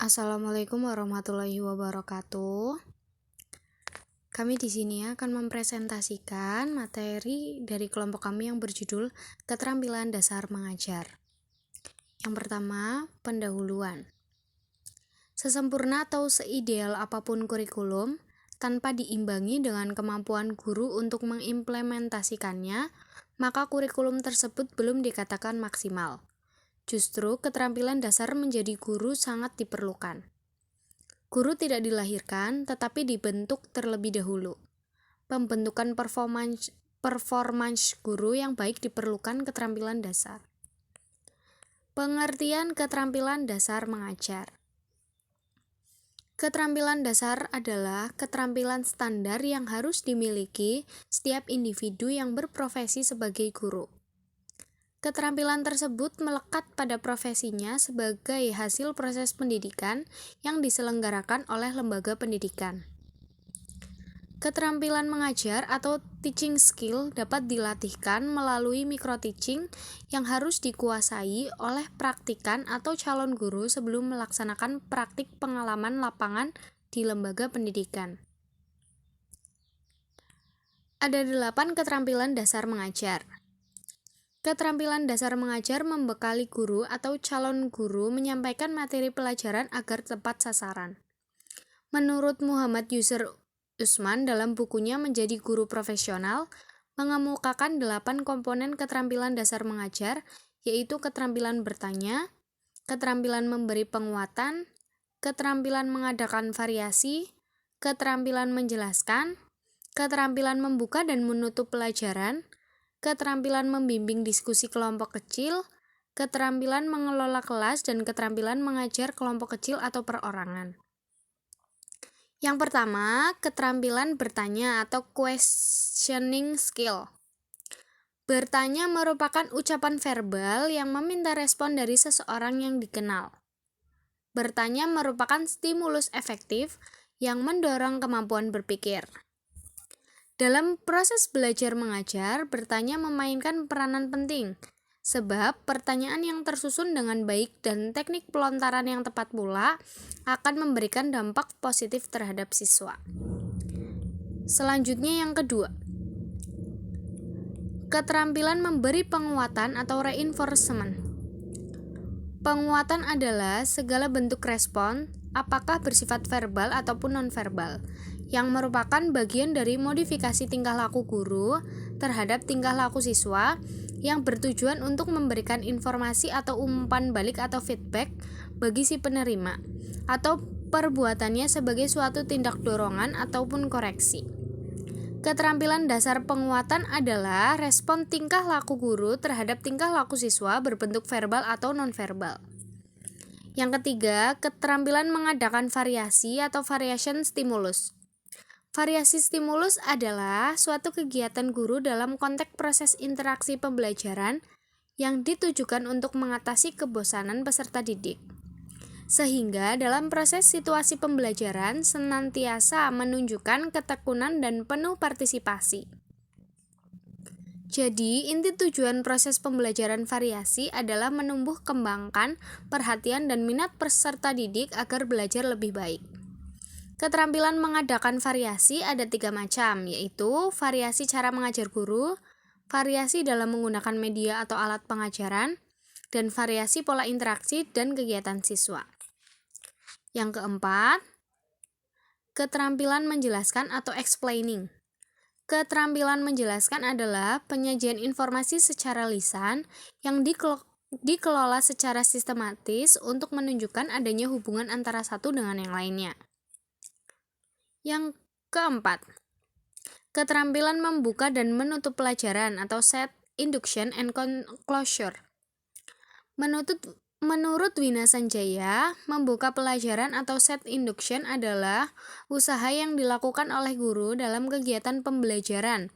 Assalamualaikum warahmatullahi wabarakatuh. Kami di sini akan mempresentasikan materi dari kelompok kami yang berjudul Keterampilan Dasar Mengajar. Yang pertama, pendahuluan. Sesempurna atau seideal apapun kurikulum, tanpa diimbangi dengan kemampuan guru untuk mengimplementasikannya, maka kurikulum tersebut belum dikatakan maksimal. Justru keterampilan dasar menjadi guru sangat diperlukan. Guru tidak dilahirkan, tetapi dibentuk terlebih dahulu. Pembentukan performance guru yang baik diperlukan keterampilan dasar. Pengertian keterampilan dasar mengajar. Keterampilan dasar adalah keterampilan standar yang harus dimiliki setiap individu yang berprofesi sebagai guru. Keterampilan tersebut melekat pada profesinya sebagai hasil proses pendidikan yang diselenggarakan oleh lembaga pendidikan. Keterampilan mengajar atau teaching skill dapat dilatihkan melalui micro-teaching yang harus dikuasai oleh praktikan atau calon guru sebelum melaksanakan praktik pengalaman lapangan di lembaga pendidikan. Ada 8 keterampilan dasar mengajar. Keterampilan dasar mengajar membekali guru atau calon guru menyampaikan materi pelajaran agar tepat sasaran. Menurut Muhammad Yusr Usman dalam bukunya Menjadi Guru Profesional, mengemukakan 8 komponen keterampilan dasar mengajar, yaitu keterampilan bertanya, keterampilan memberi penguatan, keterampilan mengadakan variasi, keterampilan menjelaskan, keterampilan membuka dan menutup pelajaran, keterampilan membimbing diskusi kelompok kecil, keterampilan mengelola kelas, dan keterampilan mengajar kelompok kecil atau perorangan. Yang pertama, keterampilan bertanya atau questioning skill. Bertanya merupakan ucapan verbal yang meminta respon dari seseorang yang dikenal. Bertanya merupakan stimulus efektif yang mendorong kemampuan berpikir. Dalam proses belajar mengajar, bertanya memainkan peranan penting, sebab pertanyaan yang tersusun dengan baik dan teknik pelontaran yang tepat pula akan memberikan dampak positif terhadap siswa. Selanjutnya yang kedua, keterampilan memberi penguatan atau reinforcement. Penguatan adalah segala bentuk respon, apakah bersifat verbal ataupun nonverbal, yang merupakan bagian dari modifikasi tingkah laku guru terhadap tingkah laku siswa yang bertujuan untuk memberikan informasi atau umpan balik atau feedback bagi si penerima, atau perbuatannya sebagai suatu tindak dorongan ataupun koreksi. Keterampilan dasar penguatan adalah respon tingkah laku guru terhadap tingkah laku siswa berbentuk verbal atau nonverbal. Yang ketiga, keterampilan mengadakan variasi atau variation stimulus. Variasi stimulus adalah suatu kegiatan guru dalam konteks proses interaksi pembelajaran yang ditujukan untuk mengatasi kebosanan peserta didik, sehingga dalam proses situasi pembelajaran senantiasa menunjukkan ketekunan dan penuh partisipasi. Jadi, inti tujuan proses pembelajaran variasi adalah menumbuh kembangkan perhatian dan minat peserta didik agar belajar lebih baik. Keterampilan mengadakan variasi ada 3 macam, yaitu variasi cara mengajar guru, variasi dalam menggunakan media atau alat pengajaran, dan variasi pola interaksi dan kegiatan siswa. Yang keempat, keterampilan menjelaskan atau explaining. Keterampilan menjelaskan adalah penyajian informasi secara lisan yang dikelola secara sistematis untuk menunjukkan adanya hubungan antara satu dengan yang lainnya. Yang keempat, keterampilan membuka dan menutup pelajaran atau set induction and closure. Menurut Wina Sanjaya, membuka pelajaran atau set induction adalah usaha yang dilakukan oleh guru dalam kegiatan pembelajaran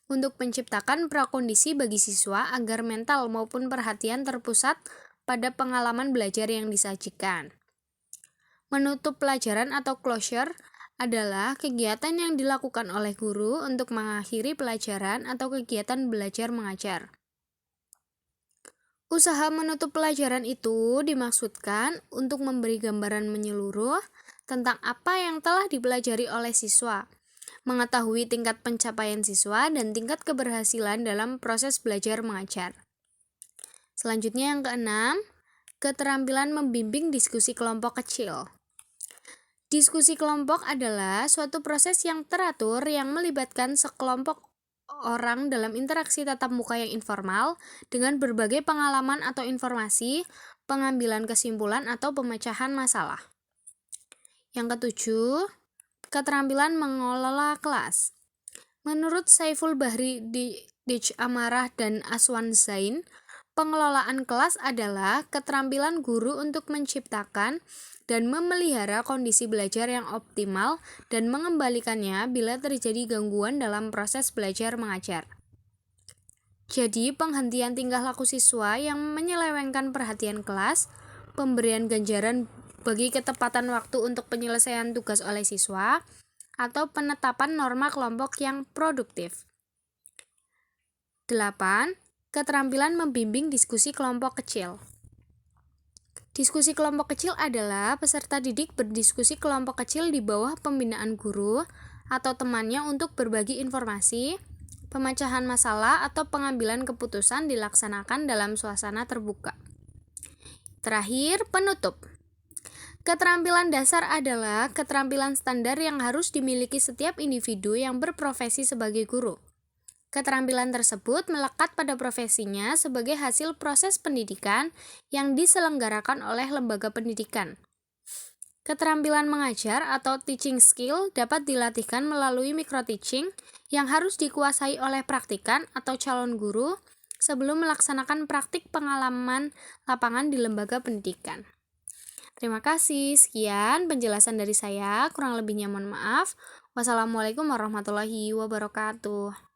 untuk menciptakan prakondisi bagi siswa agar mental maupun perhatian terpusat pada pengalaman belajar yang disajikan. Menutup pelajaran atau closure adalah kegiatan yang dilakukan oleh guru untuk mengakhiri pelajaran atau kegiatan belajar mengajar. Usaha menutup pelajaran itu dimaksudkan untuk memberi gambaran menyeluruh tentang apa yang telah dipelajari oleh siswa, mengetahui tingkat pencapaian siswa dan tingkat keberhasilan dalam proses belajar mengajar. Selanjutnya yang keenam, keterampilan membimbing diskusi kelompok kecil. Diskusi kelompok adalah suatu proses yang teratur yang melibatkan sekelompok orang dalam interaksi tatap muka yang informal dengan berbagai pengalaman atau informasi, pengambilan kesimpulan atau pemecahan masalah. Yang ketujuh, keterampilan mengelola kelas. Menurut Saiful Bahri Dij Amarah dan Aswan Zain, pengelolaan kelas adalah keterampilan guru untuk menciptakan dan memelihara kondisi belajar yang optimal dan mengembalikannya bila terjadi gangguan dalam proses belajar mengajar. Jadi, penghentian tingkah laku siswa yang menyelewengkan perhatian kelas, pemberian ganjaran bagi ketepatan waktu untuk penyelesaian tugas oleh siswa, atau penetapan norma kelompok yang produktif. 8. Keterampilan membimbing diskusi kelompok kecil. Diskusi kelompok kecil adalah peserta didik berdiskusi kelompok kecil di bawah pembinaan guru atau temannya untuk berbagi informasi, pemecahan masalah atau pengambilan keputusan dilaksanakan dalam suasana terbuka. Terakhir, penutup. Keterampilan dasar adalah keterampilan standar yang harus dimiliki setiap individu yang berprofesi sebagai guru. Keterampilan tersebut melekat pada profesinya sebagai hasil proses pendidikan yang diselenggarakan oleh lembaga pendidikan. Keterampilan mengajar atau teaching skill dapat dilatihkan melalui micro-teaching yang harus dikuasai oleh praktikan atau calon guru sebelum melaksanakan praktik pengalaman lapangan di lembaga pendidikan. Terima kasih, sekian penjelasan dari saya, kurang lebihnya mohon maaf. Wassalamualaikum warahmatullahi wabarakatuh.